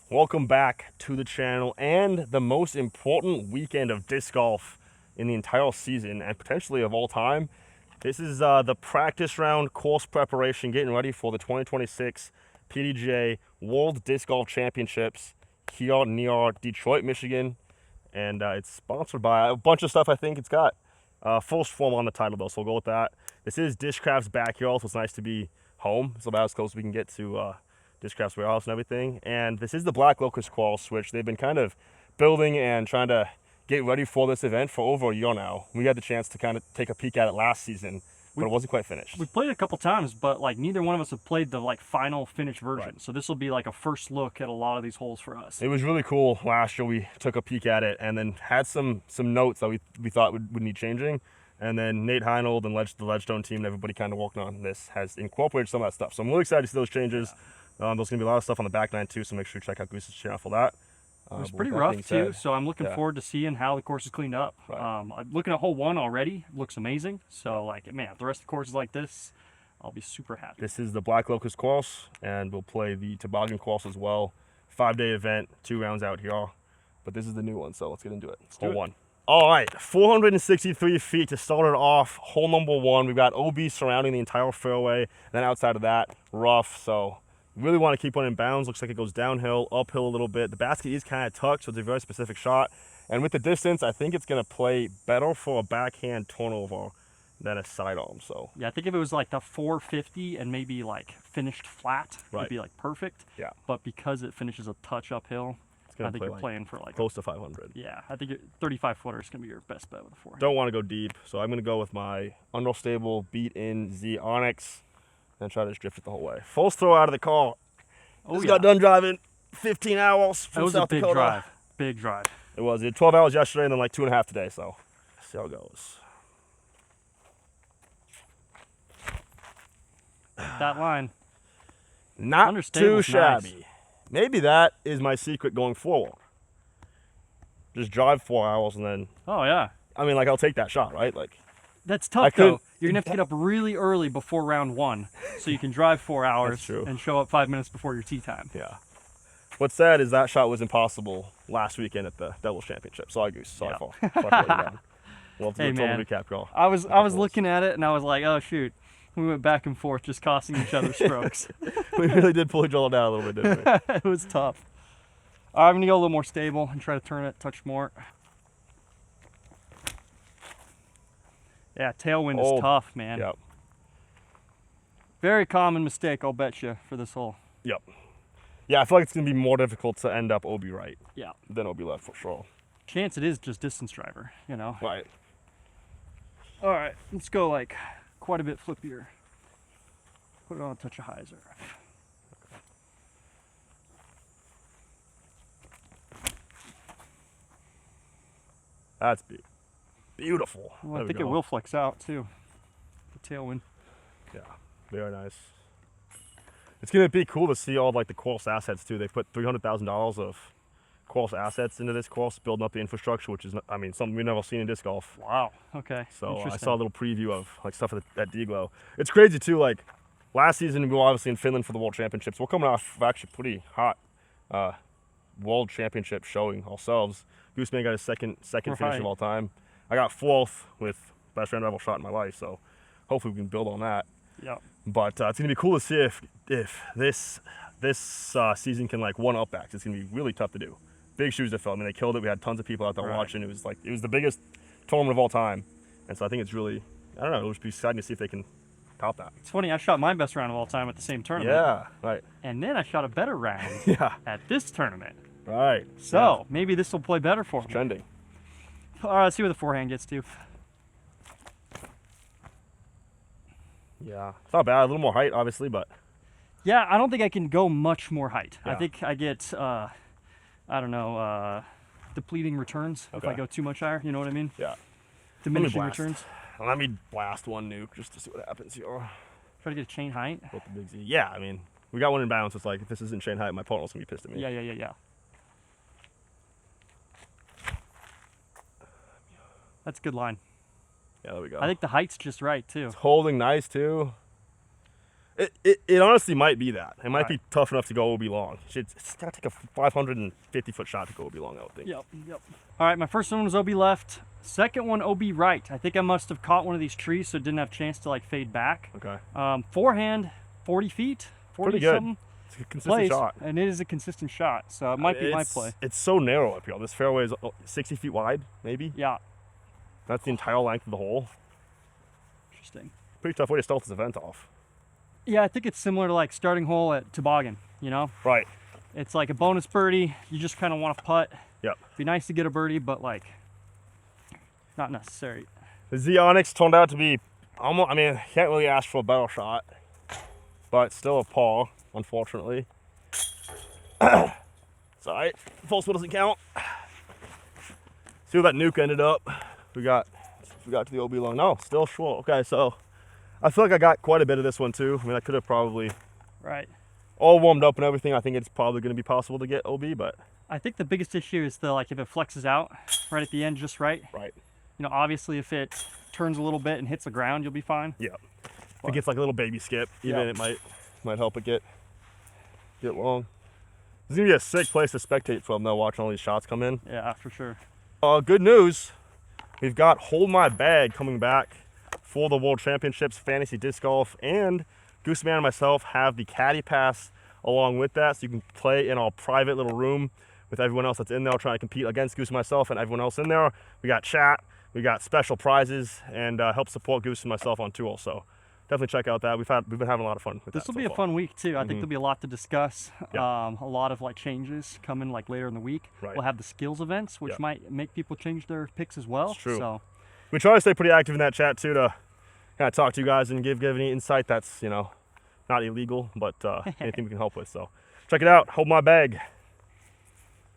Welcome back to the channel and the most important weekend of disc golf in the entire season and potentially of all time. This is the practice round course preparation, getting ready for the 2026 Pdga World Disc Golf Championships here near Detroit, Michigan. And it's sponsored by a bunch of stuff. I think it's got full form on the title though, so we'll go with that. This is Discraft's backyard, so it's nice to be home. It's about as close as we can get to Discraft's warehouse and everything. And this is the Black Locust course, which they've been kind of building and trying to get ready for this event for over a year now. We had the chance to kind of take a peek at it last season, but it wasn't quite finished. We played it a couple times, but like neither one of us have played the final finished version. Right. So this will be like a first look at a lot of these holes for us. It was really cool. Last year we took a peek at it and then had some notes that we thought would need changing. And then Nate Heinold and the Ledgestone team and everybody kind of working on this has incorporated some of that stuff. So I'm really excited to see those changes. Yeah. There's going to be a lot of stuff on the back nine too, so make sure you check out Goose's channel for that. It was pretty rough too, so I'm looking forward to seeing how the course is cleaned up. Right. I'm looking at hole 1 already. It looks amazing. So like, man, if the rest of the course is like this, I'll be super happy. This is the Black Locust course, and we'll play the Toboggan course as well. 5-day event, 2 rounds out here. But this is the new one, so let's get into it. Hole 1. All right, 463 feet to start it off. Hole number 1, we've got OB surrounding the entire fairway. And then outside of that, rough. So really want to keep one in bounds. Looks like it goes downhill, uphill a little bit. The basket is kind of tucked, so it's a very specific shot. And with the distance, I think it's going to play better for a backhand turnover than a sidearm. So yeah, I think if it was like the 450 and maybe like finished flat, it'd be like perfect. Yeah. But because it finishes a touch uphill, I think you're playing for like close to 500. Yeah, I think 35 footer is going to be your best bet with a forehand. Don't want to go deep, so I'm going to go with my understable beat-in Z Onyx and try to just drift it the whole way. First throw out of the car. Just got done driving 15 hours from South Dakota. That was a big drive. Big drive. It was. It had 12 hours yesterday and then like 2.5 today, so see how it goes. That line. Not too shabby. Nice. Maybe that is my secret going forward. Just drive 4 hours and then... Oh, yeah. I mean, like, I'll take that shot, right? Like, that's tough, though. You're going to have to get up really early before round 1 so you can drive 4 hours and show up 5 minutes before your tee time. Yeah. What's sad is that shot was impossible last weekend at the Devils Championship. Sorry, Goose. Sorry, Paul. We'll have to do a total recap, girl. I was looking at it, and I was like, oh, shoot. We went back and forth just costing each other strokes. We really did pull each other down a little bit, didn't we? It was tough. I'm going to go a little more stable and try to turn it a touch more. Yeah, tailwind is tough, man. Yep. Very common mistake, I'll bet you, for this hole. Yep. Yeah, I feel like it's going to be more difficult to end up OB right than OB left for sure. Chance it is just distance driver, you know? Right. All right, let's go like quite a bit flippier. Put it on a touch of hyzer. That's beautiful. Well, I think it will flex out too. The tailwind. Yeah, very nice. It's gonna be cool to see all like the course assets too. They put $300,000 of course assets into this course, building up the infrastructure, which is, I mean, something we've never seen in disc golf. Wow. Okay. So I saw a little preview of like stuff at Pdga. It's crazy too. Like last season, we were obviously in Finland for the World Championships. We're coming off actually pretty hot World Championship showing ourselves. Gooseman got his second finish of all time. I got 4th with best round rival shot in my life. So hopefully we can build on that. Yeah. But it's gonna be cool to see if this season can like one up backs. It's gonna be really tough to do. Big shoes to fill. I mean, they killed it. We had tons of people out there watching. It was the biggest tournament of all time, and so I think it's really, I don't know, it'll just be exciting to see if they can top that. It's funny, I shot my best round of all time at the same tournament. Yeah, right. And then I shot a better round at this tournament. Right. So maybe this will play better for me. Trending. All right, let's see where the forehand gets to. Yeah, it's not bad. A little more height, obviously, but. Yeah, I don't think I can go much more height. Yeah. I think I get, I don't know, depleting returns if I go too much higher. You know what I mean? Yeah. Diminishing returns. Let me blast one nuke just to see what happens here. Try to get a chain height. With the big Z. Yeah, I mean, we got one in bounds. It's like, if this isn't chain height, my partner's going to be pissed at me. Yeah. That's a good line. Yeah, there we go. I think the height's just right, too. It's holding nice, too. It honestly might be that. It might Right. be tough enough to go OB long. It's got to take a 550-foot shot to go OB long, I would think. Yep. All right, my first one was OB left. Second one OB right. I think I must have caught one of these trees, so it didn't have a chance to like fade back. Okay. Forehand, 40 feet, 40 Pretty good. something. It's a consistent shot. And it is a consistent shot, so it might be my play. It's so narrow up here. This fairway is 60 feet wide, maybe. Yeah. That's the entire length of the hole. Interesting. Pretty tough way to start this event off. Yeah, I think it's similar to like starting hole at Toboggan, you know? Right. It's like a bonus birdie. You just kind of want to putt. Yep. Be nice to get a birdie, but like not necessary. The Z Onyx turned out to be almost, I mean, can't really ask for a better shot, but still a par, unfortunately. It's all right. Full split doesn't count. See where that nuke ended up. We got to the OB long. No, still short. Okay, so I feel like I got quite a bit of this one too. I mean, I could have probably all warmed up and everything. I think it's probably going to be possible to get OB, but I think the biggest issue is the like if it flexes out right at the end just right. Right. You know, obviously if it turns a little bit and hits the ground, you'll be fine. Yeah. If it gets like a little baby skip, even it might help it get long. It's gonna be a sick place to spectate from though, watching all these shots come in. Yeah, for sure. Good news. We've got Hold My Bag coming back for the World Championships Fantasy Disc Golf, and Gooseman and myself have the Caddy Pass along with that, so you can play in our private little room with everyone else that's in there trying to compete against Goose and myself and everyone else in there. We got chat, we got special prizes, and help support Goose and myself on tour. So definitely check out that. We've been having a lot of fun with this that. Will be a fun week too. I think there'll be a lot to discuss. Yeah. A lot of like changes coming like later in the week. Right. We'll have the skills events, which might make people change their picks as well. It's true. So we try to stay pretty active in that chat too to kind of talk to you guys and give any insight that's, you know, not illegal, but anything we can help with. So check it out. Hold My Bag.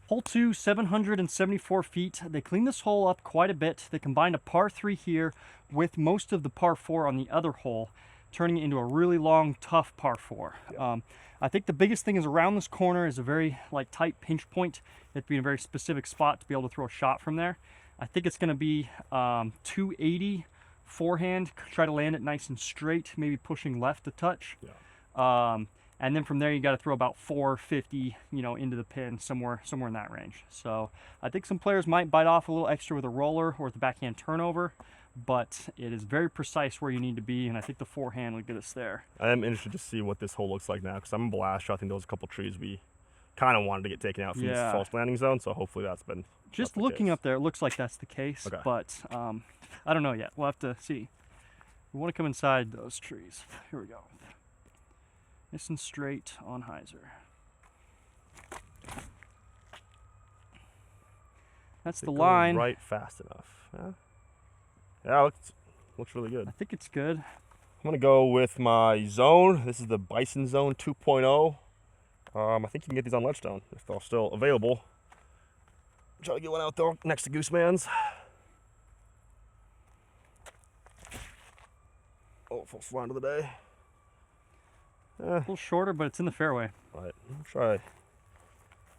Hole 2, 774 feet. They cleaned this hole up quite a bit. They combined a par 3 here with most of the par 4 on the other hole, turning it into a really long, tough par 4. Yeah. I think the biggest thing is around this corner is a very like tight pinch point. You have to be in a very specific spot to be able to throw a shot from there. I think it's going to be 280 forehand. Try to land it nice and straight, maybe pushing left a touch. Yeah. And then from there, you got to throw about 450, you know, into the pin, somewhere in that range. So I think some players might bite off a little extra with a roller or with the backhand turnover, but it is very precise where you need to be, and I think the forehand will get us there. I am interested to see what this hole looks like now, because I'm a blast. I think there was a couple trees we kind of wanted to get taken out from this false landing zone, so hopefully that's been just looking up there. It looks like that's the case, but I don't know yet. We'll have to see. We want to come inside those trees. Here we go. Nice and straight on hyzer. That's the line. Right fast enough. Yeah, looks really good. I think it's good. I'm going to go with my zone. This is the Bison Zone 2.0. I think you can get these on Ledgestone if they're still available. Try to get one out there next to Gooseman's. Oh, first round of the day. A little shorter, but it's in the fairway. Right.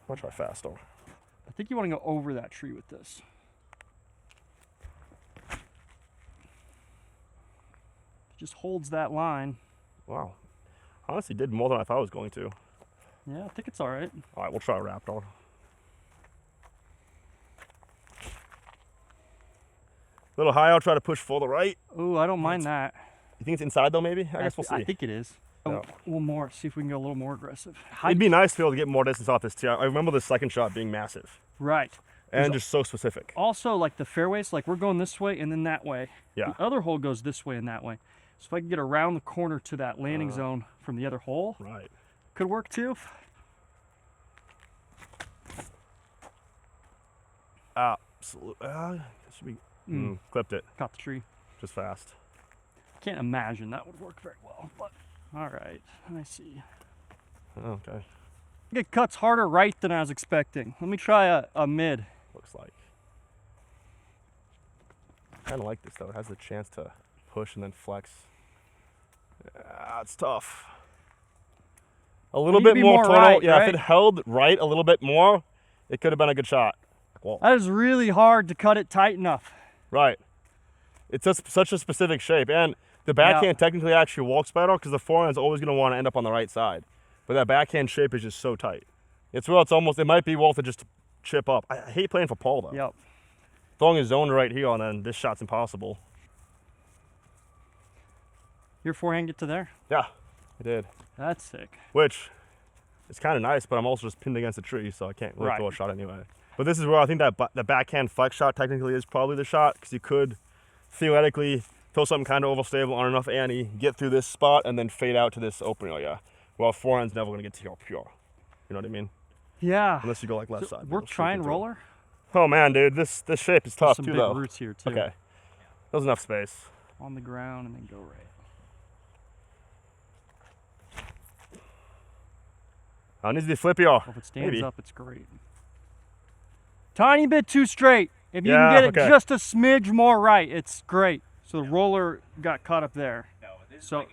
I'll try faster. I think you want to go over that tree with this. It just holds that line. Wow. Honestly, did more than I thought I was going to. Yeah, I think it's all right. All right, we'll try a Raptor. A little high, I'll try to push for the right. Ooh, I don't mind that. You think it's inside though, maybe? I guess we'll see. I think it is. Yeah. A little more, see if we can go a little more aggressive. It'd be nice to be able to get more distance off this tee. I remember the second shot being massive. Right. And just so specific. Also, like the fairways, like we're going this way and then that way. Yeah. The other hole goes this way and that way. So if I can get around the corner to that landing zone from the other hole, right, could work too. Absolutely. Should be. Clipped it. Caught the tree. Just fast. Can't imagine that would work very well, but all right. I see. Okay. It cuts harder right than I was expecting. Let me try a mid. Looks like. I kind of like this though. It has the chance to push and then flex. Yeah, it's tough. A little bit more tonal. Right, yeah, right? if it held right a little bit more, it could have been a good shot. Whoa. That is really hard to cut it tight enough. Right. It's just such a specific shape. And The backhand technically actually walks better because the forehand's always going to want to end up on the right side. But that backhand shape is just so tight. It's where it's almost, it might be worth it just to chip up. I hate playing for Paul though. Yep. Throwing his zone right here and then this shot's impossible. Your forehand get to there? Yeah, I did. That's sick. Which is kind of nice, but I'm also just pinned against a tree, so I can't really throw a shot anyway. But this is where I think that the backhand flex shot technically is probably the shot, because you could theoretically throw something kind of overstable on enough ante, get through this spot, and then fade out to this open area. Well, forehand's never going to get to your pure. You know what I mean? Yeah. Unless you go like left side. We're trying roller? Oh man, dude, this shape is tough some too big though. roots here too. Okay. There's enough space. On the ground and then go right. I need to be flippy. Well, if it stands up, it's great. Tiny bit too straight. If you can get it just a smidge more right, it's great. So the roller got caught up there. So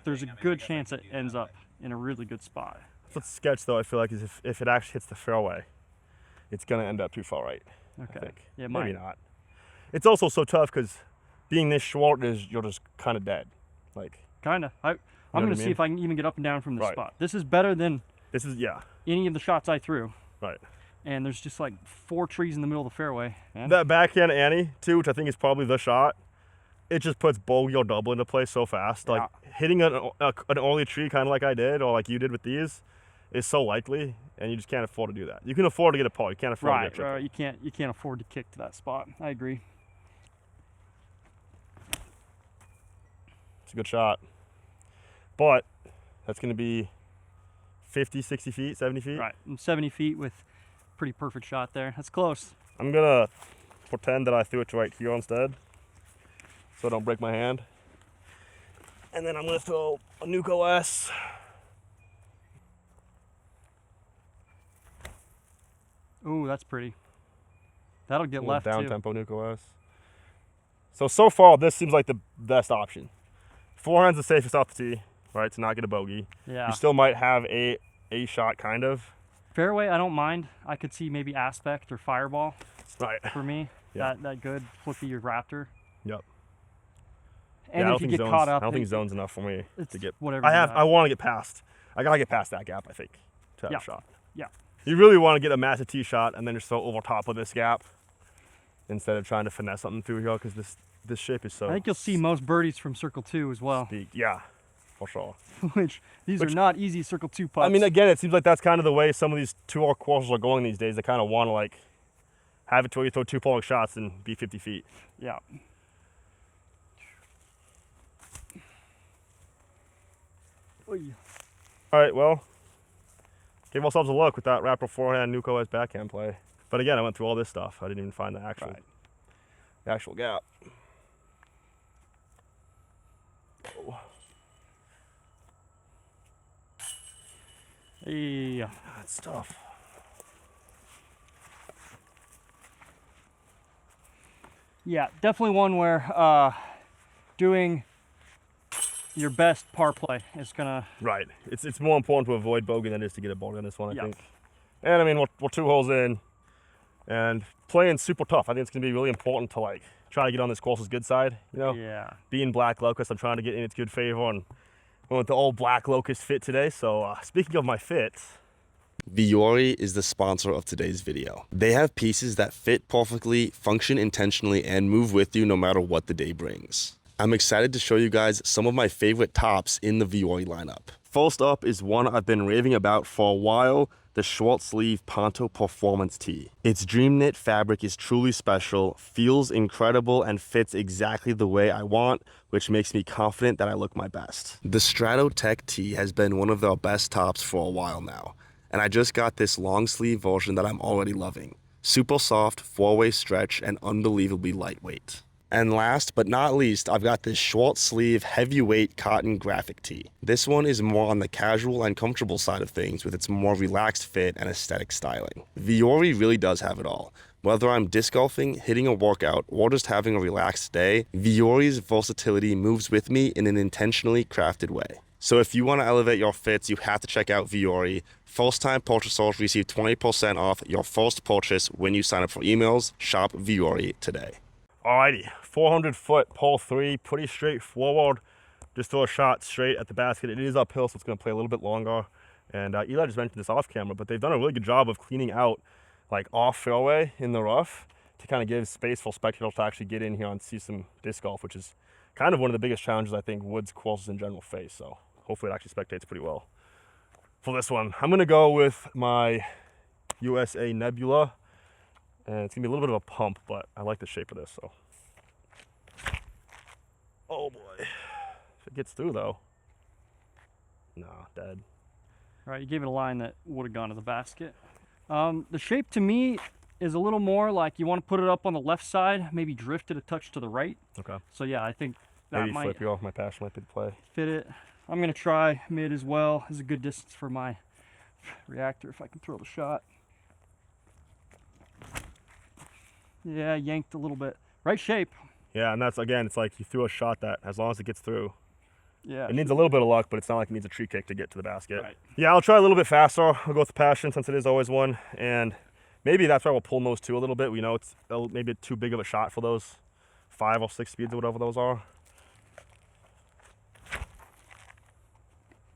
there's a good chance it ends up in a really good spot. What's sketch though, I feel like, is if it actually hits the fairway, it's gonna end up too far right. Okay. I think. Yeah, maybe not. It's also so tough because being this short is you're just kind of dead. Like. Kinda. I'm gonna see if I can even get up and down from this spot. This is better than. This is any of the shots I threw. Right. And there's just like 4 trees in the middle of the fairway. Man. That backhand ante too, which I think is probably the shot. It just puts bogey or double into play so fast. Like hitting an early tree, kind of like I did, or like you did with these, is so likely, and you just can't afford to do that. You can afford to get a pull. You can't afford to get a triple. Right. You can't afford to kick to that spot. I agree. It's a good shot, but that's going to be 50, 60 feet, 70 feet. Right. I'm 70 feet with pretty perfect shot there. That's close. I'm gonna pretend that I threw it to right here instead, so I don't break my hand. And then I'm gonna throw a NUKE OS. Ooh, that's pretty. That'll get left down too. tempo NUKE OS. So far, this seems like the best option. Forehand's the safest off the tee, right? To not get a bogey. Yeah. You still might have a shot, kind of. Fairway, I don't mind. I could see maybe aspect or fireball. Right. For me, that good flippy your Raptor. Yep. And if you get caught up, I don't think zone's enough for me to get. Whatever. I want to get past. I gotta get past that gap, I think, to have a shot. Yeah. You really want to get a massive tee shot and then just throw over top of this gap instead of trying to finesse something through here, because this shape is so. I think you'll see most birdies from Circle 2 as well. Yeah, for sure. Which are not easy Circle 2 putts. I mean, again, it seems like that's kind of the way some of these 2-hole courses are going these days. They kind of want to like have it to where you throw 2 public shots and be 50 feet. Yeah. All right, well, gave ourselves a look with that Raptor forehand, NUKE OS backhand play. But again, I went through all this stuff. I didn't even find the actual gap. Oh. Yeah. That's tough. Yeah, definitely one where doing your best par play is gonna. Right. It's more important to avoid bogey than it is to get a bogey on this one, I think. And I mean, we're 2 holes in, and playing super tough. I think it's gonna be really important to like try to get on this course's good side. You know. Yeah. Being black Locust, I'm trying to get in its good favor, and we went the all black Locust fit today. So speaking of my fits. Vuori is the sponsor of today's video. They have pieces that fit perfectly, function intentionally, and move with you no matter what the day brings. I'm excited to show you guys some of my favorite tops in the Vuori lineup. First up is one I've been raving about for a while, the short sleeve Ponto Performance Tee. Its dream knit fabric is truly special, feels incredible, and fits exactly the way I want, which makes me confident that I look my best. The Stratotech Tee has been one of their best tops for a while now, and I just got this long sleeve version that I'm already loving. Super soft, 4-way stretch, and unbelievably lightweight. And last but not least, I've got this short sleeve heavyweight cotton graphic tee. This one is more on the casual and comfortable side of things with its more relaxed fit and aesthetic styling. Vuori really does have it all. Whether I'm disc golfing, hitting a workout, or just having a relaxed day, Vuori's versatility moves with me in an intentionally crafted way. So if you want to elevate your fits, you have to check out Vuori. First-time purchasers receive 20% off your first purchase when you sign up for emails. Shop Vuori today. Alrighty, 400 foot, hole 3, pretty straightforward. just throw a shot straight at the basket. It is uphill, so it's going to play a little bit longer. And Eli just mentioned this off camera, but they've done a really good job of cleaning out like off fairway in the rough to kind of give space for spectators to actually get in here and see some disc golf, which is kind of one of the biggest challenges I think woods courses in general face. So hopefully it actually spectates pretty well. For this one, I'm going to go with my USA Nebula, and it's going to be a little bit of a pump, but I like the shape of this. So, oh boy, if it gets through though, no, dead. All right, you gave it a line that would have gone to the basket. The shape to me is a little more like you want to put it up on the left side, maybe drift it a touch to the right. Okay. So yeah, I think that Maybe might flip you off. My passion might be to play. fit it. I'm gonna try mid as well. This is a good distance for my reactor if I can throw the shot. Yeah, yanked a little bit. Right shape. Yeah, and that's, again, it's like you threw a shot that, as long as it gets through, Yeah. it needs a little bit of luck, but it's not like it needs a tree kick to get to the basket. Right. Yeah, I'll try a little bit faster. I'll go with the passion since it is always one, and maybe that's why we'll pull those two a little bit. We know it's maybe too big of a shot for those 5 or 6 speeds or whatever those are.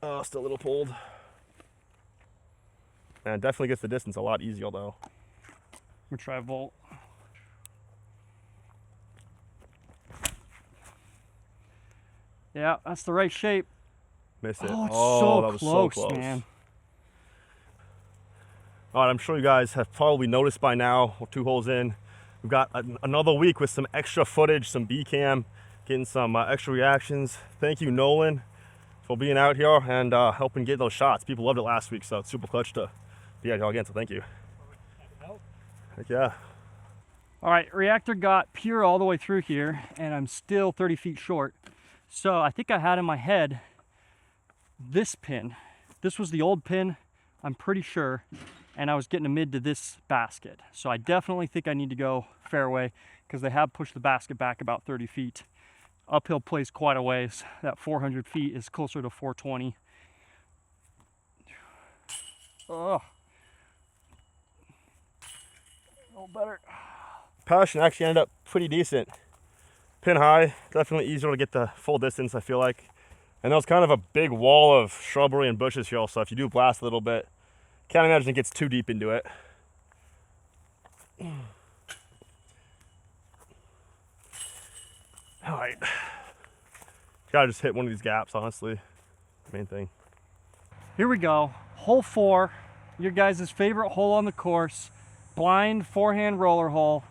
Oh, still a little pulled. And it definitely gets the distance a lot easier though. We'll try volt. Yeah, that's the right shape. Missed it. Oh, it's that was so so close. man. All right, I'm sure you guys have probably noticed by now, we're 2 holes in. We've got another week with some extra footage, some B-cam, getting some extra reactions. Thank you, Nolan, for being out here and helping get those shots. People loved it last week, so it's super clutch to be out here again, so thank you. Heck yeah. All right, reactor got pure all the way through here, and I'm still 30 feet short. So I think I had in my head this pin. This was the old pin, I'm pretty sure, and I was getting a mid to this basket. So I definitely think I need to go fairway because they have pushed the basket back about 30 feet. Uphill plays quite a ways. That 400 feet is closer to 420. Oh, a little better. Passion actually ended up pretty decent. Pin high, definitely easier to get the full distance, I feel like. And there was kind of a big wall of shrubbery and bushes here, so if you do blast a little bit, can't imagine it gets too deep into it. All right. Gotta just hit one of these gaps, honestly. Main thing. Here we go. Hole 4, your guys' favorite hole on the course. Blind forehand roller hole.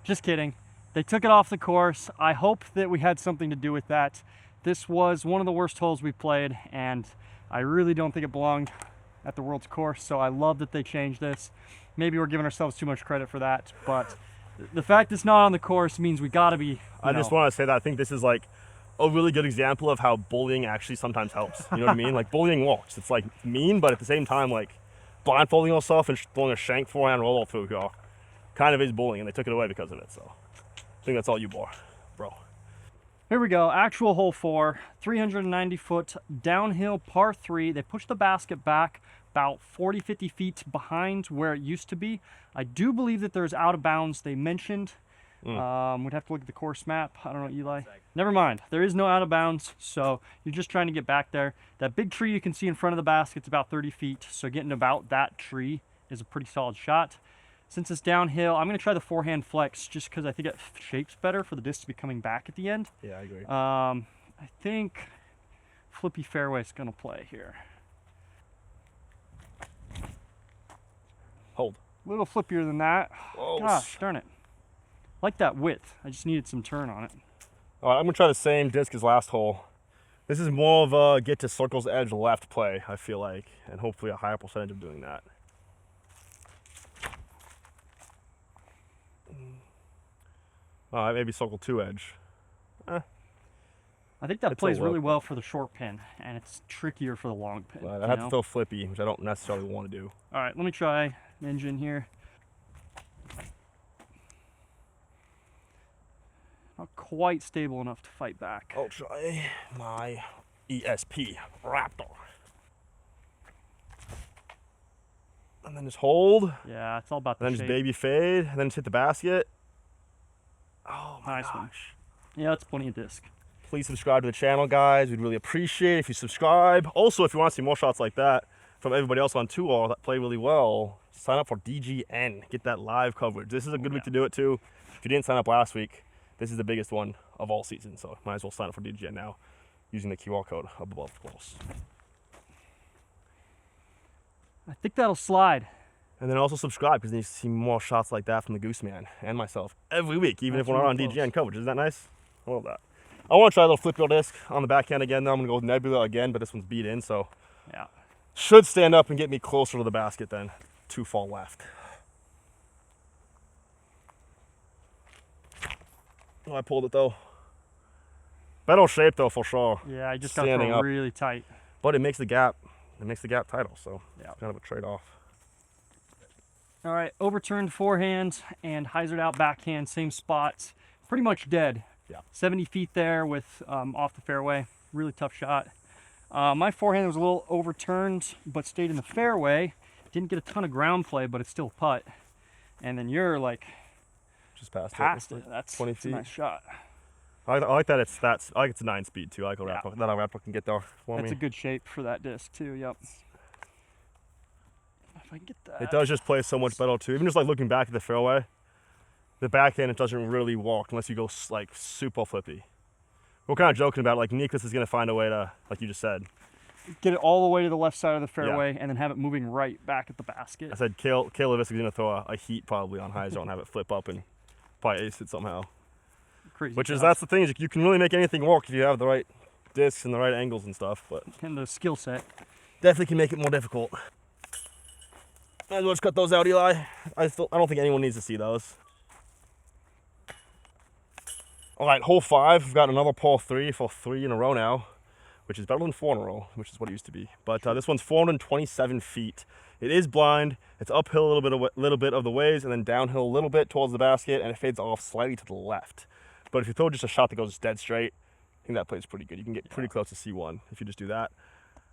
Just kidding. They took it off the course. I hope that we had something to do with that. This was one of the worst holes we played, and I really don't think it belonged at the world's course, so I love that they changed this. Maybe we're giving ourselves too much credit for that, but the fact it's not on the course means we gotta be, I just want to say that I think this is like a really good example of how bullying actually sometimes helps. You know what I mean? Like bullying works. It's like mean, but at the same time, like blindfolding yourself and throwing a shank forehand roll through here kind of is bullying, and they took it away because of it. So I think that's all you, bro. Here we go, actual hole 4, 390 foot downhill par 3. They pushed the basket back about 40-50 feet behind where it used to be. I do believe that there's out of bounds they mentioned. We'd have to look at the course map. I don't know, Eli. Never mind, there is no out of bounds, so you're just trying to get back there. That big tree you can see in front of the basket's about 30 feet, so getting about that tree is a pretty solid shot. Since it's downhill, I'm going to try the forehand flex just because I think it shapes better for the disc to be coming back at the end. Yeah, I agree. I think flippy fairway is going to play here. Hold. A little flippier than that. Whoa. Gosh, darn it. Like that width. I just needed some turn on it. All right, I'm going to try the same disc as last hole. This is more of a get to circle's edge left play, I feel like, and hopefully a higher percentage of doing that. All right, maybe circle 2 edge. I think that plays really well for the short pin, and it's trickier for the long pin. But I have to throw flippy, which I don't necessarily want to do. All right, let me try engine here. Not quite stable enough to fight back. I'll try my ESP Raptor. And then just hold. Yeah, it's all about the And then shape. just baby fade. And then just hit the basket. Oh my Nice one. gosh. Yeah, that's plenty of disc. Please subscribe to the channel, guys. We'd really appreciate it if you subscribe. Also, if you want to see more shots like that from everybody else on tour that play really well, sign up for DGN. Get that live coverage. This is a good week to do it too. If you didn't sign up last week, this is the biggest one of all season, so might as well sign up for DGN now using the QR code up above, of course. I think that'll slide. And then also subscribe, because then you see more shots like that from the Goose Man and myself every week, even if we're not on DGN coverage. Isn't that nice? I love that. I want to try a little flip wheel disc on the backhand again, though. I'm going to go with Nebula again, but this one's beat in, so yeah, should stand up and get me closer to the basket than too far left. Oh, I pulled it, though. Better shape, though, for sure. Yeah, I just got to throw it really tight. But it makes the gap tighter, so yeah, kind of a trade-off. All right, overturned forehand and hyzered out backhand, same spots, pretty much dead. Yeah. 70 feet there with off the fairway, really tough shot. My forehand was a little overturned, but stayed in the fairway. Didn't get a ton of ground play, but it's still putt. And then you're like just past it. That's 20 feet. A nice shot. I like that it's a 9-speed too. I like a wrap hook. That wrap hook can get there for me. That's a good shape for that disc too. Yep. If I can get that. It does just play so much better too. Even just like looking back at the fairway, the backhand it doesn't really walk unless you go like super flippy. We're kind of joking about it, like Locust is gonna find a way to, like you just said, get it all the way to the left side of the fairway and then have it moving right back at the basket. I said Caleb is gonna throw a heat probably on hyzer and have it flip up and probably ace it somehow. Crazy. That's the thing, is you can really make anything work if you have the right discs and the right angles and stuff, but and the skill set definitely can make it more difficult. Might as well just cut those out, Eli. I don't think anyone needs to see those. All right, hole 5. We've got another par 3 for 3 in a row now, which is better than 4 in a row, which is what it used to be. But this one's 427 feet. It is blind. It's uphill a little bit of the ways, and then downhill a little bit towards the basket, and it fades off slightly to the left. But if you throw just a shot that goes dead straight, I think that plays pretty good. You can get pretty close to C1 if you just do that.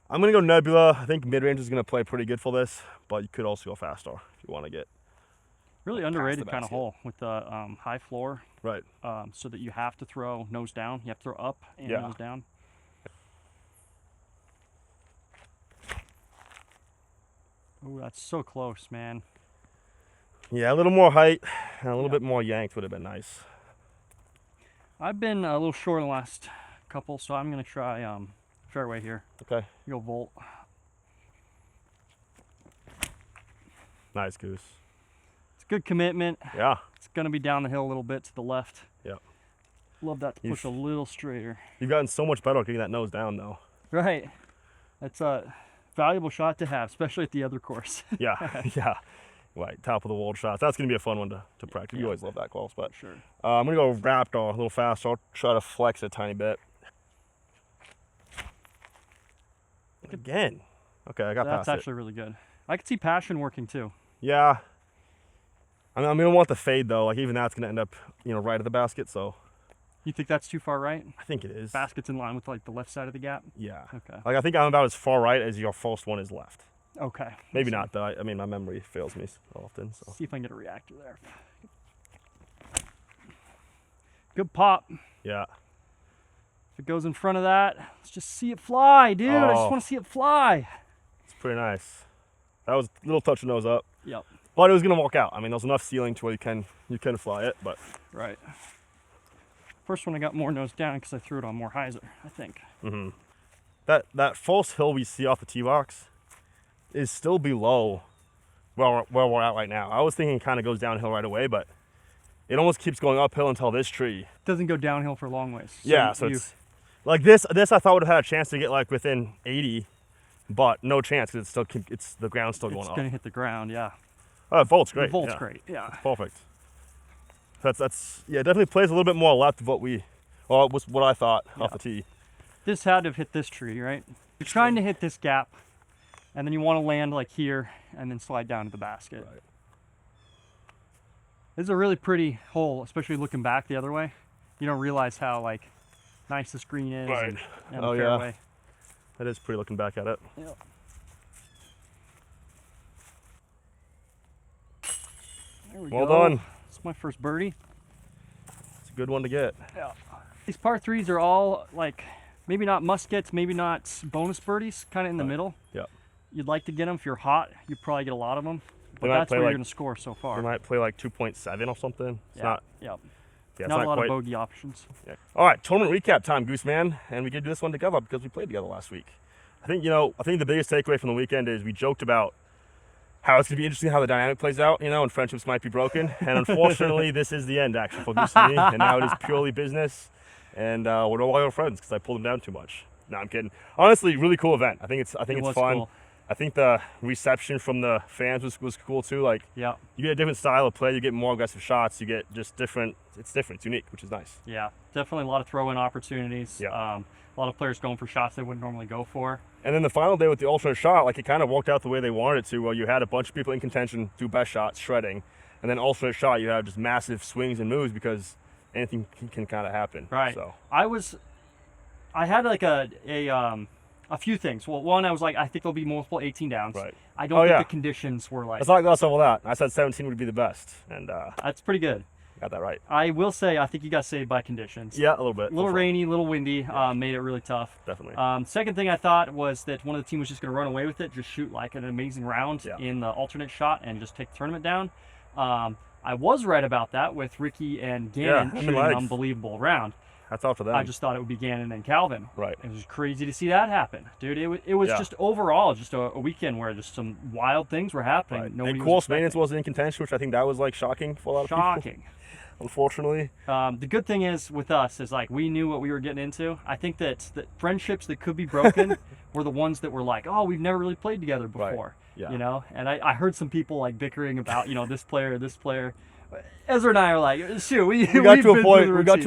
I'm going to go Nebula. I think mid-range is going to play pretty good for this, but you could also go faster if you want to get really underrated kind of hole with the high floor. Right. So that you have to throw nose down. You have to throw up and nose down. Oh, that's so close, man. Yeah, a little more height and a little bit more yanked would have been nice. I've been a little short in the last couple, so I'm going to try fairway here. Okay. You go Volt. Nice, Goose. It's good commitment. Yeah. It's going to be down the hill a little bit to the left. Yep. Love that to push a little straighter. You've gotten so much better at getting that nose down, though. Right. That's a valuable shot to have, especially at the other course. Yeah, yeah. Right, top of the world shots. That's going to be a fun one to practice. You always love that close, but sure. I'm going to go Raptor a little faster. I'll try to flex it a tiny bit. Again. Okay, I got past it. That's actually really good. I could see passion working too. Yeah. I'm going to want the fade, though. Like, even that's going to end up, right at the basket, so. You think that's too far right? I think it is. Basket's in line with, like, the left side of the gap? Yeah. Okay. Like, I think I'm about as far right as your first one is left. Okay. Maybe not, though. I mean, my memory fails me often, so. See if I can get a reactor there. Good pop. Yeah. If it goes in front of that, let's just see it fly, dude. I just want to see it fly. It's pretty nice. That was a little touch of nose up. Yep. But it was gonna walk out. I mean, there's enough ceiling to where you can fly it, but. Right. First one I got more nose down because I threw it on more hyzer, I think. Mm-hmm. That false hill we see off the tee box is still below where we're at right now. I was thinking it kind of goes downhill right away, but it almost keeps going uphill until this tree. It doesn't go downhill for a long ways. So yeah, so it's like this I thought would have had a chance to get like within 80, but no chance because the ground's still going up. It's gonna hit the ground, yeah. Oh, Volt's great. The Volt's great, yeah. Perfect. That's yeah, definitely plays a little bit more left of what I thought off the tee. This had to have hit this tree, right? You're trying to hit this gap, and then you want to land like here, and then slide down to the basket. Right. This is a really pretty hole, especially looking back the other way. You don't realize how like nice this green is and the fairway. Yeah. That is pretty looking back at it. Yep. There we go. Well done. It's my first birdie. It's a good one to get. Yeah. These par threes are all like, maybe not muskets, maybe not bonus birdies, kind of in the middle. Yep. You'd like to get them. If you're hot, you'd probably get a lot of them. But They might that's play where like- you're going to score so far. They might play like 2.7 or something. It's not. Yep. Yeah, it's Not a lot quite, of bogey options. Yeah. All right, tournament recap time, Goose man, and we could do this one together because we played together last week. I think the biggest takeaway from the weekend is we joked about how it's gonna be interesting how the dynamic plays out, and friendships might be broken, and unfortunately, this is the end actually for Goose and me, and now it is purely business, and we're no longer friends because I pulled him down too much. No, I'm kidding. Honestly, really cool event. I think it's was fun. cool. I think the reception from the fans was cool too. Like, Yeah. you get a different style of play, you get more aggressive shots, you get just different. It's different, it's unique, which is nice. Yeah, definitely a lot of throw-in opportunities. Yeah. A lot of players going for shots they wouldn't normally go for. And then the final day with the alternate shot, like it kind of worked out the way they wanted it to, where you had a bunch of people in contention do best shots, shredding, and then alternate shot, you have just massive swings and moves because anything can kind of happen. Right. So I had like a few things. Well, one, I was like, I think there'll be multiple 18 downs. Right. I don't think the conditions were like. it's like us over that. I said 17 would be the best, and That's pretty good. got that right. I will say, I think you got saved by conditions. Yeah, a little bit. A little rainy, a little windy, made it really tough. Definitely. Second thing I thought was that one of the team was just going to run away with it, just shoot like an amazing round in the alternate shot and just take the tournament down. I was right about that with Ricky and Gannon shooting an unbelievable round. That's all for them. I just thought it would be Gannon and Calvin. Right. It was crazy to see that happen, dude. It was just overall just a weekend where just some wild things were happening. Right. Nobody And was course maintenance expecting. wasn't in contention, which I think that was like shocking for a lot of people. Shocking. Unfortunately. The good thing is with us is like we knew what we were getting into. I think that friendships that could be broken were the ones that were like, oh, we've never really played together before. Yeah. And I heard some people like bickering about this player. Ezra and I are like, shoot, we got to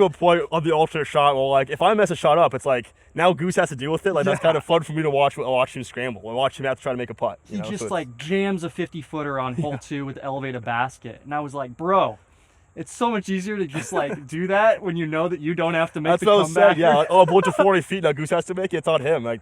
a point of the alternate shot where, like, if I mess a shot up, it's like now Goose has to deal with it. Like that's kind of fun for me to watch him scramble or watch him have to try to make a putt. He just like jams a 50-footer on hole 2 with the elevated basket, and I was like, bro, it's so much easier to just like do that when you know that you don't have to make the comeback. That's what I said. Yeah, like, a bunch of 40 feet now Goose has to make it. It's on him. Like,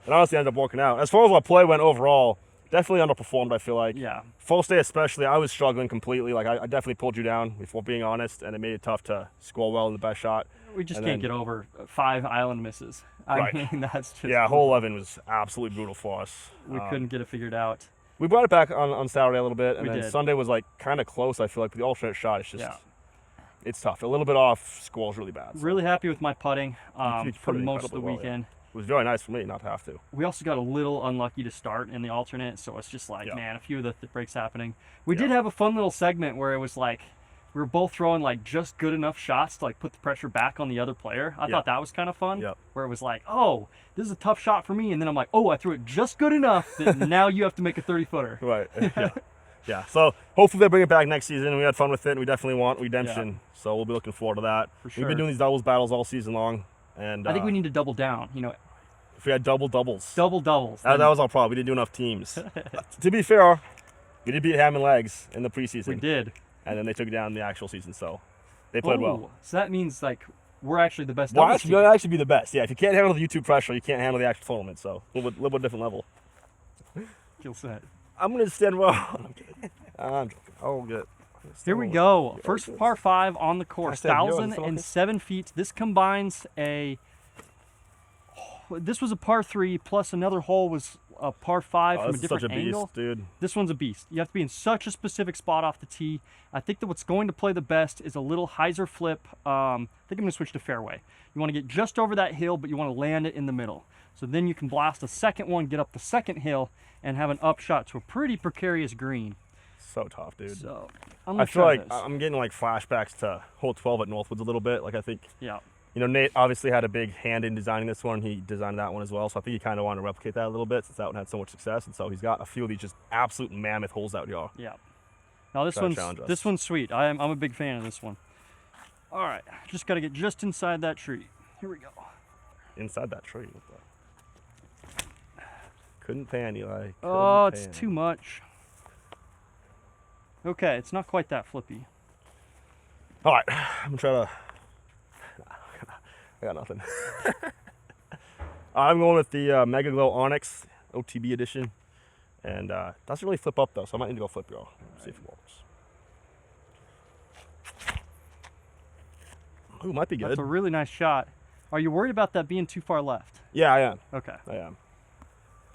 it honestly ended up working out. As far as my play went overall, definitely underperformed, I feel like. Yeah. First day especially, I was struggling completely. Like, I definitely pulled you down, if we're being honest, and it made it tough to score well in the best shot. We just can't get over 5 island misses. I mean, that's just... Yeah, hole 11 was absolutely brutal for us. We couldn't get it figured out. We brought it back on Saturday a little bit, and We then did. Sunday was, like, kind of close, I feel like. But the alternate shot, it's just... It's tough. A little bit off, score's really bad. So. Really happy with my putting You for put it most of the incredibly well, weekend. It was very nice for me not to have to. We also got a little unlucky to start in the alternate, so it's just like, man, a few of the breaks happening. We did have a fun little segment where it was like, we were both throwing like just good enough shots to like put the pressure back on the other player. I thought that was kind of fun. Where it was like, oh, this is a tough shot for me, and then I'm like, oh, I threw it just good enough that now you have to make a 30-footer. Right. Yeah. So hopefully they bring it back next season. We had fun with it, and we definitely want redemption. So we'll be looking forward to that. For sure. We've been doing these doubles battles all season long, and I think we need to double down. if we had doubles. Doubles. That was our problem. We didn't do enough teams. To be fair, we did beat Ham and Legs in the preseason. We did. And then they took it down in the actual season, so they played well. So that means like we're actually the best. Well, doubles actually, team. you'll actually be the best. Yeah, if you can't handle the YouTube pressure, you can't handle the actual tournament. So a little bit different level. Kill set. I'm gonna stand well. I'm kidding. I'm joking. Oh, good. Here we go. First par 5 on the course. 1,007 1,007 feet. This combines a. This was a par 3 plus another hole was a par 5 from a different such a angle. beast, dude. This one's a beast. You have to be in such a specific spot off the tee. I think that what's going to play the best is a little hyzer flip. I think I'm going to switch to fairway. You want to get just over that hill, but you want to land it in the middle. So then you can blast a second one, get up the second hill, and have an upshot to a pretty precarious green. So tough, dude. So I feel like I'm getting like flashbacks to hole 12 at Northwoods a little bit. Like I think, Nate obviously had a big hand in designing this one. He designed that one as well. So I think he kind of wanted to replicate that a little bit since that one had so much success. And so he's got a few of these just absolute mammoth holes out here. Yeah. Now this one's sweet. I'm a big fan of this one. All right, just got to get just inside that tree. Here we go. Inside that tree. Couldn't pan, Eli. Oh, it's too much. Okay, it's not quite that flippy. All right, I'm gonna try to. I got nothing. I'm going with the Mega Glow Onyx OTB edition, and doesn't really flip up though, so I might need to go flip girl. See if it works. Ooh, might be good. That's a really nice shot. Are you worried about that being too far left? Yeah, I am. Okay. I am.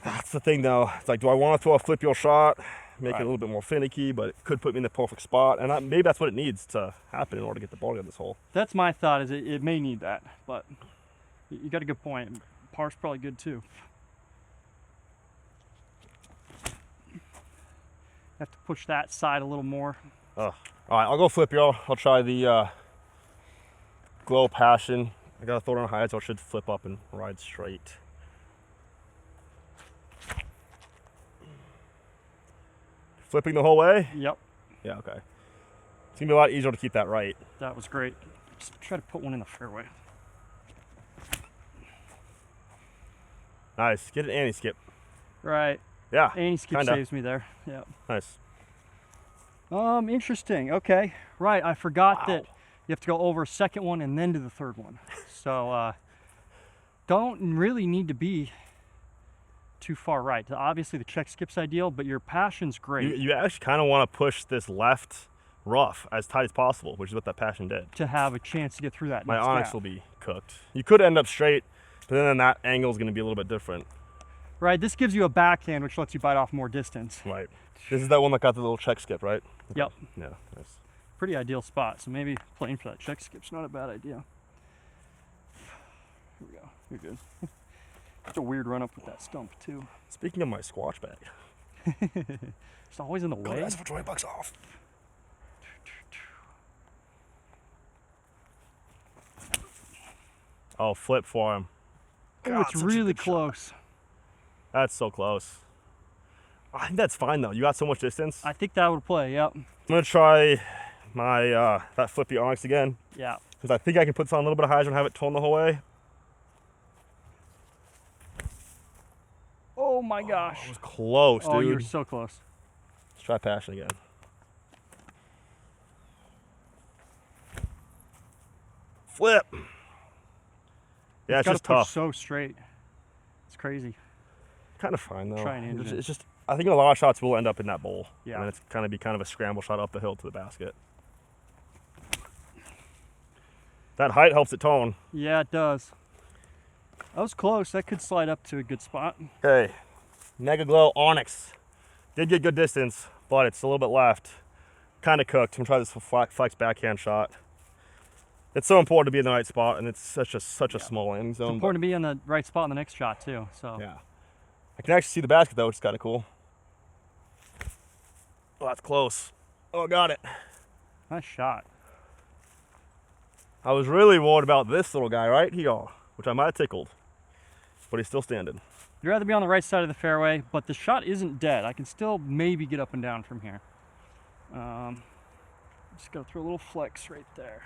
That's the thing, though. It's like, do I want to throw a flip your shot, make it a little bit more finicky, but it could put me in the perfect spot, and maybe that's what it needs to happen in order to get the ball out of this hole. That's my thought. Is it may need that, but you got a good point. Par's probably good too. Have to push that side a little more. All right, I'll go flip y'all. I'll try the Glow Passion. I gotta throw it on high, so I should flip up and ride straight. Flipping the whole way? Yep. Yeah, okay. It's gonna be a lot easier to keep that right. That was great. Just try to put one in the fairway. Nice. Get an anti-skip. Right. Yeah. Anti-skip kinda. saves me there. Yeah. Nice. Interesting. Okay. Right. I forgot Wow. that you have to go over a second one and then to the third one. So don't really need to be too far right. Obviously the check skip's ideal, but your passion's great. You actually kind of want to push this left rough as tight as possible, which is what that Passion did. to have a chance to get through that My next Onyx gap. will be cooked. You could end up straight, but then that angle is going to be a little bit different. Right. This gives you a backhand, which lets you bite off more distance. Right. This is that one that got the little check skip, right? Okay. Yep. Yeah. Nice. Pretty ideal spot. So maybe playing for that check skip's not a bad idea. Here we go. You're good. It's a weird run up with that stump too. Speaking of my squash bag, It's always in the way. that's for $20 off. Oh, flip for him. Oh, God, it's such a really good shot. close. That's so close. I think that's fine though. You got so much distance. I think that would play. Yep. I'm gonna try my that flippy Onyx again Yeah. because I think I can put this on a little bit of hyzer and have it tone the whole way. Oh my gosh. It was close, dude. Oh, you're so close. Let's try Passion again. Flip. Yeah, it's Gotta just push tough. so straight. It's crazy. Kind of fine though. Try and hinge it. It's just I think a lot of shots will end up in that bowl. Yeah. And it's kind of a scramble shot up the hill to the basket. That height helps it tone. Yeah, it does. That was close. That could slide up to a good spot. Okay, Mega Glow Onyx. Did get good distance, but it's a little bit left. Kind of cooked. I'm gonna try this flex backhand shot. It's so important to be in the right spot, and it's such a small landing zone. It's important to be in the right spot in the next shot too. So Yeah, I can actually see the basket though, which is kind of cool. Oh, that's close. Oh, I got it. nice shot. I was really worried about this little guy right here, which I might have tickled, but he's still standing. You'd rather be on the right side of the fairway, but the shot isn't dead. I can still maybe get up and down from here. Just gotta throw a little flex right there.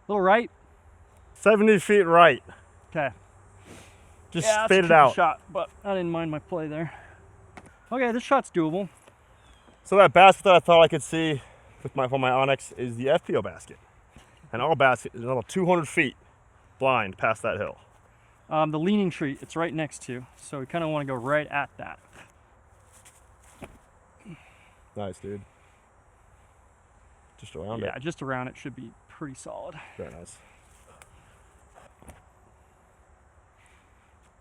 Little right. 70 feet right. Okay. Just Yeah, that's a fade it tricky out. shot, but I didn't mind my play there. Okay, this shot's doable. So that basket that I thought I could see with my Onyx is the FPO basket. And our basket is another 200 feet blind past that hill. The leaning tree, it's right next to, so we kind of want to go right at that. Nice, dude. Just around Yeah, it. just around it should be pretty solid. Very nice.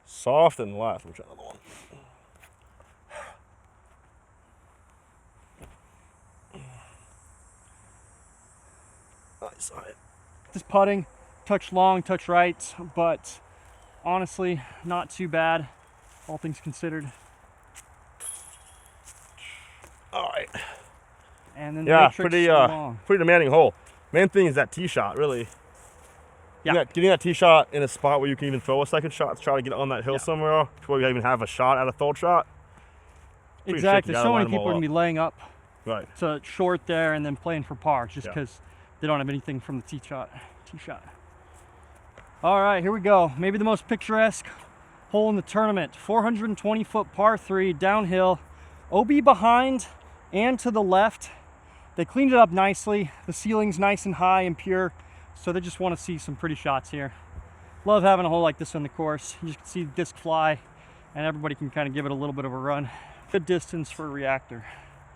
Soft and left. We'll try another one. Nice. All right. This putting, touch long, touch right, but honestly, not too bad, all things considered. All right. And then the Yeah, matrix long. pretty demanding hole. Main thing is that tee shot, really. Yeah. Getting that tee shot in a spot where you can even throw a second shot to try to get on that hill Yeah. somewhere before you even have a shot at a third shot. Pretty Exactly. shaky, So gotta many line 'em people all are gonna be laying up Right. to short there and then playing for par just Yeah. because they don't have anything from the tee shot. All right, here we go. Maybe the most picturesque hole in the tournament. 420-foot par 3 downhill. OB behind and to the left. They cleaned it up nicely. The ceiling's nice and high and pure, so they just want to see some pretty shots here. Love having a hole like this on the course. You can see the disc fly and everybody can kind of give it a little bit of a run. Good distance for a reactor.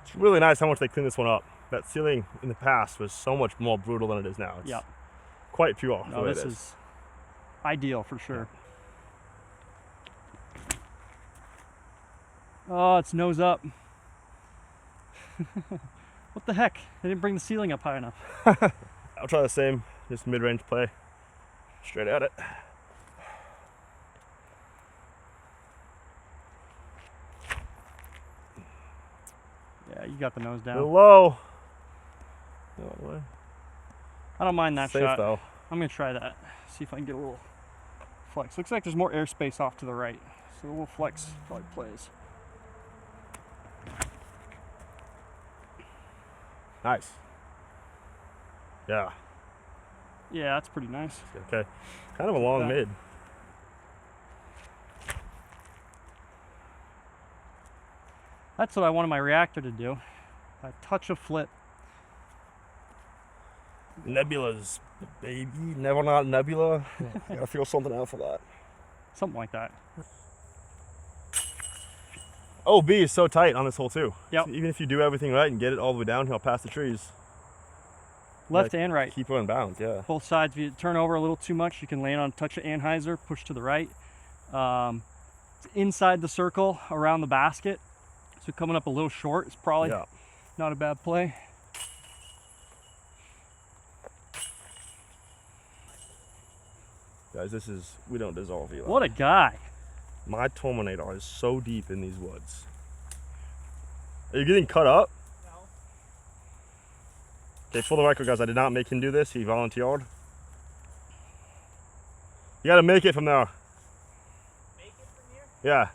It's really nice how much they cleaned this one up. That ceiling in the past was so much more brutal than it is now. It's quite pure. No, this is ideal for sure. Oh, it's nose up. What the heck? They didn't bring the ceiling up high enough. I'll try the same, just mid-range play. Straight at it. Yeah, you got the nose down. A little low. No way. I don't mind that Safe shot. though. I'm gonna try that. See if I can get a little flex. Looks like there's more airspace off to the right, so a little flex probably plays. Nice. Yeah. Yeah, that's pretty nice. Okay. Kind of a long mid. That's what I wanted my reactor to do. A touch of flip. Nebulas, baby. Never not nebula. Gotta feel something out for that. Something like that. OB is so tight on this hole too. Yep. So even if you do everything right and get it all the way downhill past the trees. Left and right. Keep her in bounds, yeah. Both sides. If you turn over a little too much, you can land on a touch of anhyzer, push to the right. It's inside the circle around the basket. So coming up a little short is probably not a bad play. Guys, we don't dissolve Eli. What a guy. My Terminator is so deep in these woods. Are you getting cut up? No. Okay, for the record, guys, I did not make him do this. He volunteered. You gotta make it from there. Make it from here? Yeah.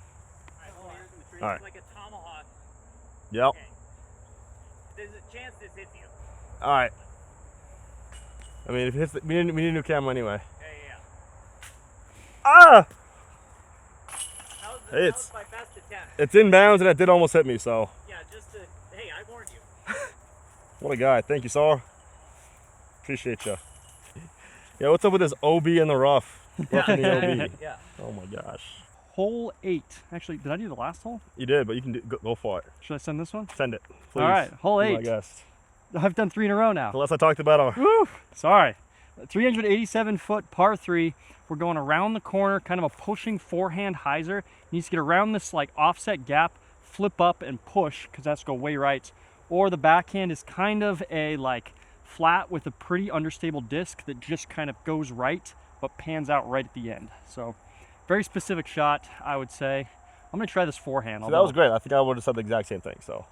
Alright, hold on. All right. It's like a tomahawk. Yep. Okay. There's a chance this hits you. All right. I mean, if it hits, we need a new camera anyway. Yeah. Ah! That It's- was my best attempt. It's in bounds and it did almost hit me, so. Yeah, just to, hey, I warned you. What a guy. Thank you, sir. Appreciate you. Yeah, what's up with this OB in the rough? Roughing the OB. Yeah. Oh my gosh. Hole 8. Actually, did I do the last hole? You did, but you can go for it. Should I send this one? Send it, please. All right, hole Be 8. my guest. I've done 3 in a row now. The less I talk, the better. Woo! Sorry. 387 foot par 3. We're going around the corner, kind of a pushing forehand hyzer. Needs to get around this like offset gap, flip up and push, because that's go way right. Or the backhand is kind of a like flat with a pretty understable disc that just kind of goes right, but pans out right at the end. So very specific shot, I would say. I'm gonna try this forehand. So that was great. I think I would have said the exact same thing, so.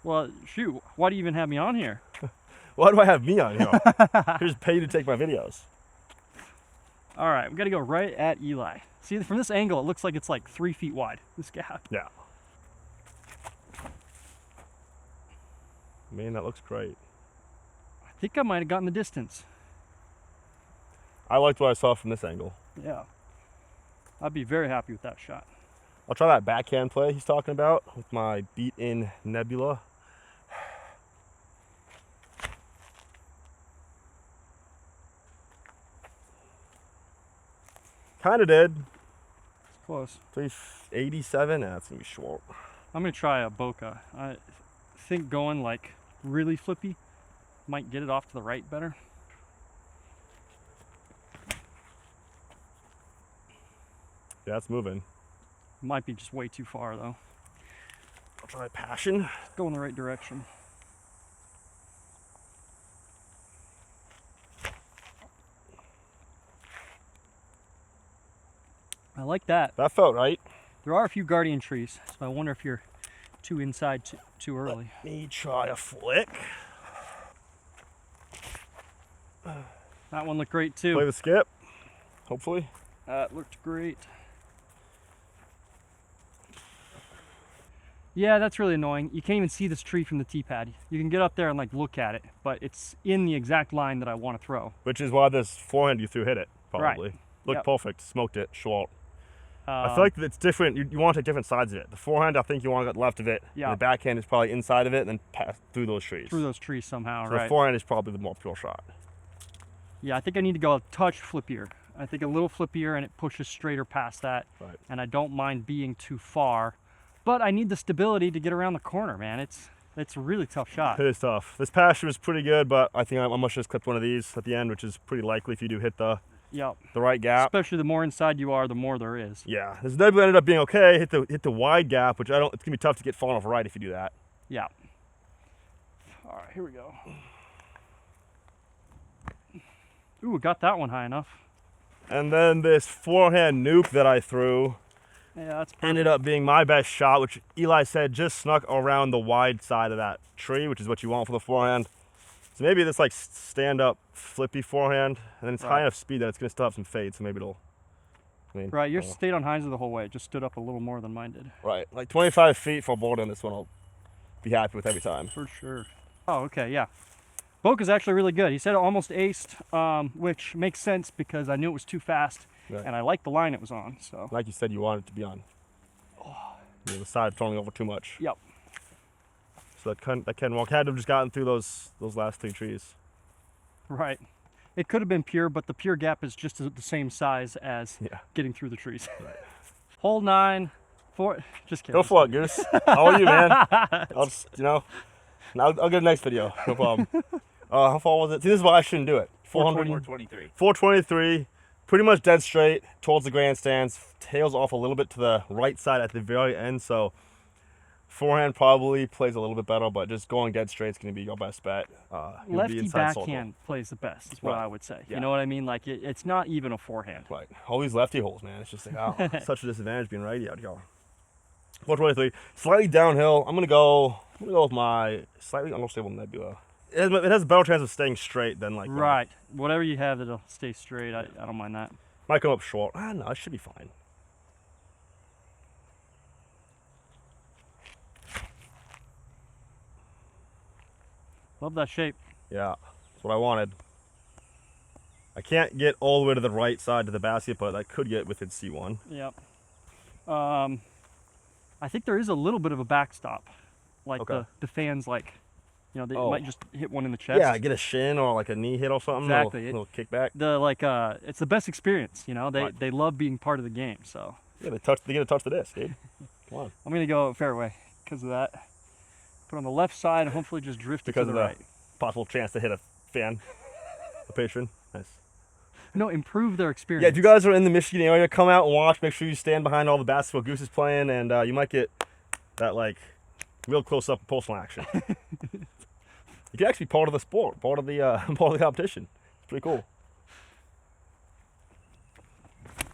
Well, shoot, why do you even have me on here? Why do I have me on here? You're just paid to take my videos. All right, we got to go right at Eli. See, from this angle, it looks like it's like 3 feet wide, this gap. Yeah. Man, that looks great. I think I might have gotten the distance. I liked what I saw from this angle. Yeah. I'd be very happy with that shot. I'll try that backhand play he's talking about with my beat-in Nebula. Kind of did. It's close. 387. Nah, that's gonna be short. I'm going to try a Boca. I think going like really flippy might get it off to the right better. Yeah, it's moving. Might be just way too far though. I'll try passion. Let's go in the right direction. I like that. That felt right. There are a few guardian trees, so I wonder if you're too inside too early. Let me try a flick. That one looked great too. Play the skip, hopefully. That looked great. Yeah, that's really annoying. You can't even see this tree from the tee pad. You can get up there and like look at it, but it's in the exact line that I want to throw. Which is why this forehand you threw hit it, probably. Right. Looked Yep. perfect, smoked it, short. I feel like it's different. You want to take different sides of it. The forehand, I think you want to get left of it. Yeah. And the backhand is probably inside of it and then pass through those trees. through those trees somehow, So right? the forehand is probably the more pure shot. Yeah, I think I need to go a touch flippier. I think a little flippier and it pushes straighter past that. Right. And I don't mind being too far, but I need the stability to get around the corner, man. It's a really tough shot. It is tough. This pasture was pretty good, but I think I must just clip one of these at the end, which is pretty likely if you do hit the Yep. right gap. Especially the more inside you are, the more there is. Yeah, this definitely ended up being okay. Hit the wide gap, which I don't. It's gonna be tough to get far enough right if you do that. Yeah. All right, here we go. Ooh, got that one high enough. And then this forehand nuke that I threw Yeah, that's ended up being my best shot, which Eli said just snuck around the wide side of that tree, which is what you want for the forehand. So maybe this like stand-up flippy forehand, and then it's high Right. enough speed that it's gonna still have some fade, so maybe it'll. right. Yours stayed on hyzer the whole way. It just stood up a little more than mine did. Right, like 25 feet for a board on this one, I'll be happy with every time. For sure. Oh, okay, yeah. Boca's actually really good. He said it almost aced, which makes sense because I knew it was too fast, Right. and I liked the line it was on. So. Like you said, you want it to be on the side throwing over too much. Yep. So that can walk had to have just gotten through those last 3 trees. Right. It could have been pure, but the pure gap is just the same size as Yeah. getting through the trees. Right. Hole 9, 4. Just kidding. Go for it, Goose. How are you, man? I'll just, I'll get a next video. No problem. How far was it? See, this is why I shouldn't do it. 423. 423. Pretty much dead straight towards the grandstands. Tails off a little bit to the right side at the very end. So forehand probably plays a little bit better, but just going dead straight is going to be your best bet. You'll be Lefty inside backhand plays the best, is what Right. I would say. Yeah. You know what I mean? Like, it's not even a forehand. Right. All these lefty holes, man. It's just like, oh, such a disadvantage being righty out here. 423. Slightly downhill. I'm gonna go with my slightly unstable nebula. It has a better chance of staying straight than like Right. Whatever you have that'll stay straight, I don't mind that. might come up short. No, it should be fine. Love that shape. Yeah, that's what I wanted. I can't get all the way to the right side to the basket, but I could get within C1. Yep. I think there is a little bit of a backstop. Like Okay. the fans, like, they Oh. might just hit one in the chest. Yeah, get a shin or like a knee hit or something. Exactly. Little kickback. It's the best experience, They Right. they love being part of the game, so Yeah, they get to touch the disc, dude. Come on. I'm gonna go fairway because of that. Put on the left side and hopefully just drift it Because to of the the right. possible chance to hit a fan, a patron. Nice. No, improve their experience. Yeah, if you guys are in the Michigan area, come out and watch. Make sure you stand behind all the basketball Goose is playing, and you might get that like real close up personal action. You can actually be part of the sport, part of the competition. It's pretty cool.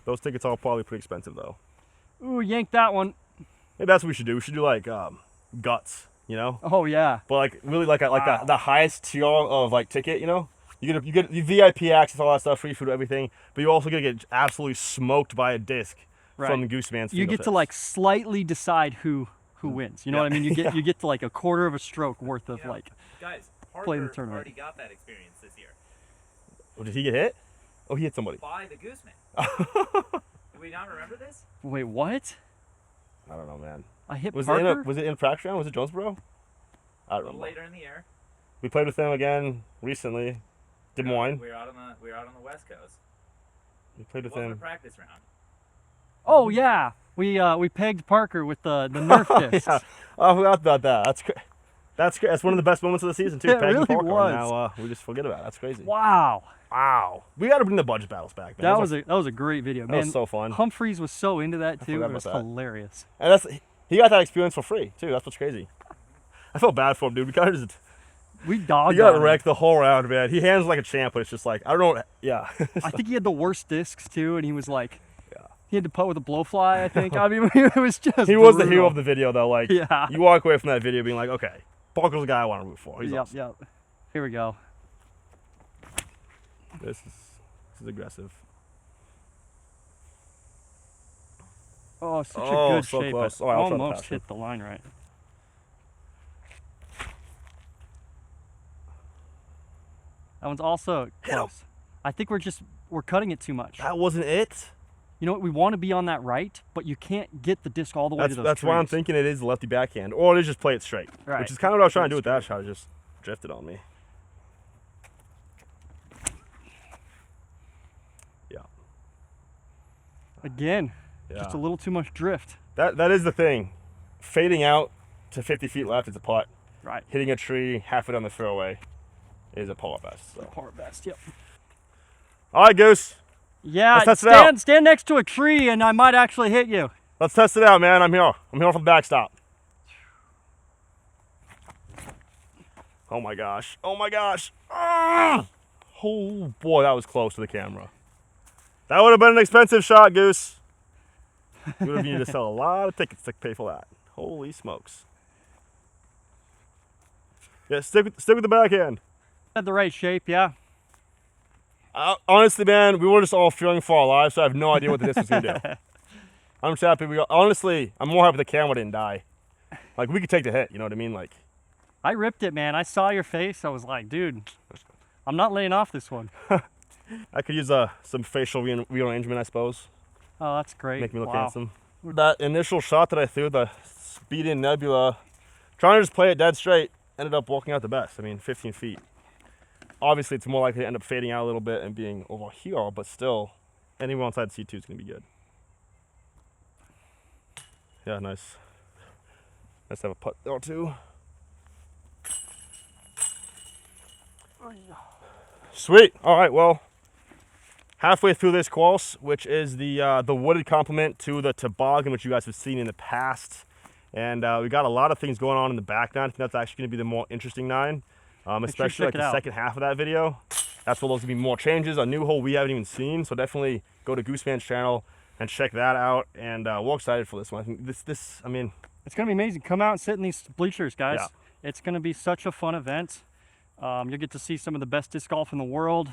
Those tickets are probably pretty expensive though. Ooh, yank that one. Maybe that's what we should do. We should do like guts, Oh yeah. but like really like Wow. the highest tier of like ticket, You get the VIP access, all that stuff, free food, everything, but you're also gonna get absolutely smoked by a disc Right. from the Goose Man's You get to like slightly decide who wins. You know what I mean? You get to like a quarter of a stroke worth of Yeah. like. Guys, Play in the Parker tournament. already got that experience this year. Oh, did he get hit? Oh, he hit somebody. By the Gooseman. Do we not remember this? Wait, what? I don't know, man. I hit Was Parker. it in practice round? Was it Jonesboro? I A don't little remember. later in the year. We played with them again recently. Des Moines. We were out on the West Coast. We played It with wasn't a them. practice round. Oh yeah, we pegged Parker with the Nerf discs. Yeah. Oh, I forgot about that. That's one of the best moments of the season too. It Peggy really Parker. was. Now we just forget about it. That's crazy. Wow, Wow. We got to bring the budget battles back, man. that was a great video, that man. was so fun. Humphreys was so into that too. forgot It was about that. hilarious. And he got that experience for free too. That's what's crazy. I felt bad for him, dude. We kind of just We dogged. he got on him. wrecked the whole round, man. He handles like a champ, but it's just like I don't know. Yeah. I think he had the worst discs too, and he was like, Yeah. he had to putt with a blowfly. I think. I mean, it was just. He was the brutal. hero of the video, though. Like, Yeah. you walk away from that video being like, okay, Parker's the guy I want to root for. He's Yep, awesome. yep. Here we go. This is aggressive. Oh, such Oh, a good so shape. close. But Oh, I'll try to almost pass him. hit the line right. That one's also Hit him. close. I think we're cutting it too much. That wasn't it. You know what? We want to be on that right, but you can't get the disc all the way to those That's why I'm trees. thinking it is the lefty backhand, or it is just play it straight, Right. which is kind of what I was trying to do with that shot. It just drifted on me. Yeah. Again, Yeah. just a little too much drift. That is the thing. Fading out to 50 feet left is a putt. Right. Hitting a tree halfway down the fairway is a par best. So. Par best, yep. All right, Goose. Yeah, Let's test it out. stand next to a tree and I might actually hit you. Let's test it out, man. I'm here. I'm here for the backstop. Oh my gosh. Oh my gosh. Ah! Oh boy, that was close to the camera. That would have been an expensive shot, Goose. You would have needed to sell a lot of tickets to pay for that. Holy smokes. Yeah, stick with the backhand. Had the right shape, yeah. Honestly, man, we were just all fearing for our lives, so I have no idea what the distance was going to do. I'm just happy honestly, I'm more happy the camera didn't die. Like, we could take the hit, you know what I mean? Like, I ripped it, man. I saw your face. I was like, dude, I'm not laying off this one. I could use some facial rearrangement, I suppose. Oh, that's great. Make me look Wow. handsome. That initial shot that I threw, the speed in nebula, trying to just play it dead straight, ended up walking out the best. I mean, 15 feet. Obviously, it's more likely to end up fading out a little bit and being over here, but still, anywhere inside C2 is going to be good. Yeah, nice. Nice to have a putt there, too. Sweet. All right, well, halfway through this course, which is the wooded complement to the toboggan, which you guys have seen in the past. And we got a lot of things going on in the back nine. I think that's actually going to be the more interesting nine, especially like the second half of that video. That's where there's going to be more changes, a new hole we haven't even seen. So definitely go to Gooseman's channel and check that out. And we're excited for this one. I think I mean, it's going to be amazing. Come out and sit in these bleachers, guys. Yeah. It's going to be such a fun event. You'll get to see some of the best disc golf in the world.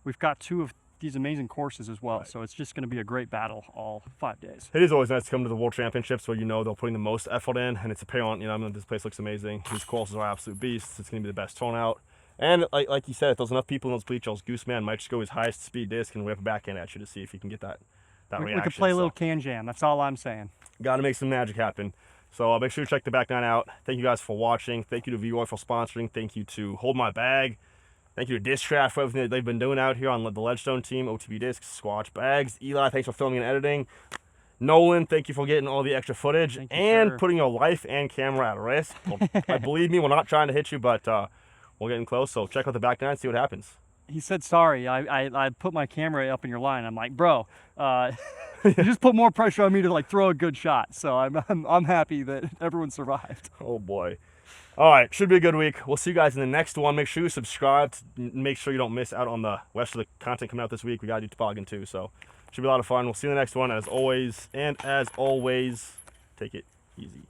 We've got 2 of these amazing courses as well, so it's just going to be a great battle all 5 days. it is always nice to come to the World Championships where you know they're putting the most effort in, and it's apparent, you know, I mean, this place looks amazing. These courses are absolute beasts. It's going to be the best turnout. And like you said, if there's enough people in those bleachers, Gooseman might just go his highest speed disc and whip a backhand at you to see if he can get that reaction. We could play a little can jam. That's all I'm saying. Got to make some magic happen. So make sure you check the back nine out. Thank you guys for watching. Thank you to VOI for sponsoring. Thank you to Hold My Bag. Thank you to Discraft for everything that they've been doing out here on the Ledgestone team, OTB Discs, Squatch Bags. Eli, thanks for filming and editing. Nolan, thank you for getting all the extra footage and putting your life and camera at risk. Well, believe me, we're not trying to hit you, but we're getting close. So check out the back nine, see what happens. He said sorry. I put my camera up in your line. I'm like, bro, you just put more pressure on me to like throw a good shot. So I'm happy that everyone survived. Oh boy. All right, should be a good week. We'll see you guys in the next one. Make sure you subscribe. Make sure you don't miss out on the rest of the content coming out this week. We got to do toboggan too, so should be a lot of fun. We'll see you in the next one. As always, take it easy.